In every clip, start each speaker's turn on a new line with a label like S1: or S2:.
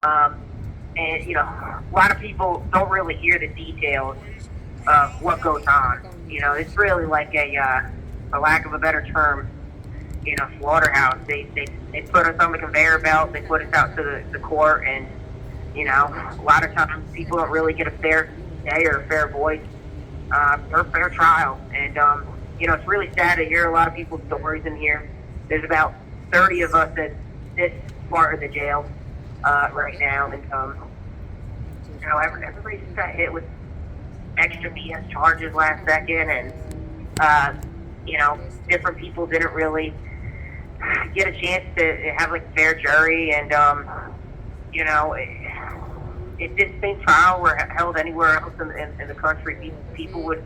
S1: And, a lot of people don't really hear the details of what goes on. It's really like for lack of a better term, slaughterhouse. They put us on the conveyor belt, they put us out to the court, and, a lot of times people don't really get a fair day or a fair voice or a fair trial. And, it's really sad to hear a lot of people's stories in here. There's about 30 of us at this part of the jail right now, and everybody just got hit with extra BS charges last second, and different people didn't really get a chance to have like a fair jury, and if this same trial were held anywhere else in the country, people would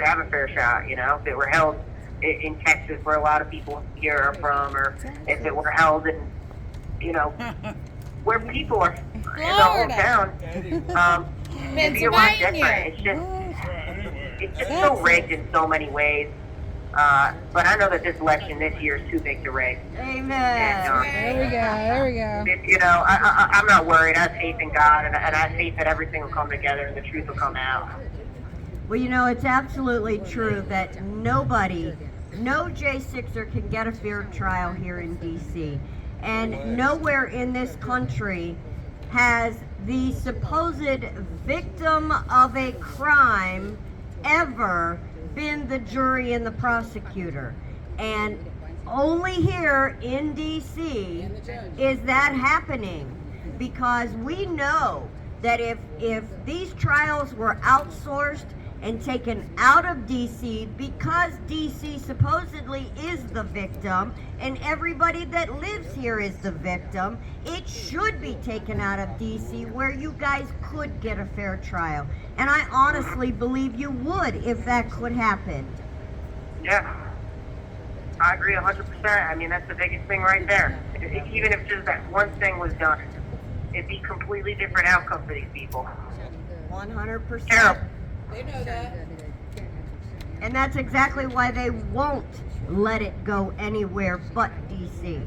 S1: have a fair shot. If it were held in Texas, where a lot of people here are from, or if it were held in where people are in the hometown, it'd be a lot different. It's just so rigged in so many ways. But I know that this election this year is too big to rig.
S2: Amen.
S1: And,
S2: there we go.
S1: I'm not worried. I have faith in God, and I have faith that everything will come together and the truth will come out.
S2: Well, it's absolutely true that no J6er can get a fair trial here in D.C. And nowhere in this country has the supposed victim of a crime ever been the jury and the prosecutor. And only here in D.C. is that happening, because we know that if these trials were outsourced and taken out of D.C., because D.C. supposedly is the victim and everybody that lives here is the victim, it should be taken out of D.C. where you guys could get a fair trial. And I honestly believe you would if that could happen.
S1: Yeah, I agree 100%. I mean, that's the biggest thing right there. Even if just that one thing was done, it'd be a completely different outcome for these people.
S2: 100%.
S1: Terrible.
S3: They know that.
S2: And that's exactly why they won't let it go anywhere but D.C.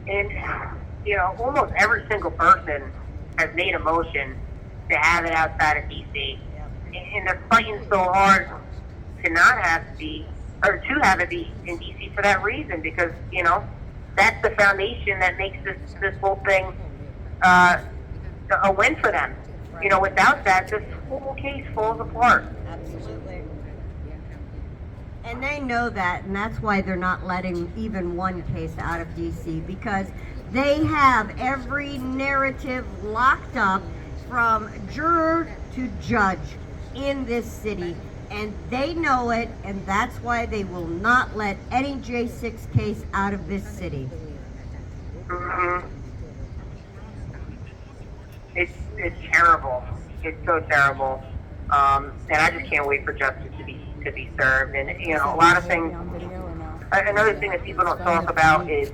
S1: And, almost every single person has made a motion to have it outside of D.C. And they're fighting so hard to not have to be, or to have it be in D.C. for that reason, because, that's the foundation that makes this whole thing a win for them. Without that, this whole case falls apart.
S2: Absolutely. And they know that, and that's why they're not letting even one case out of D.C., because they have every narrative locked up from juror to judge in this city, and they know it, and that's why they will not let any J6 case out of this city.
S1: Mm-hmm. It's terrible. It's so terrible. And I just can't wait for justice to be served. And a lot of things. Another thing that people don't talk about is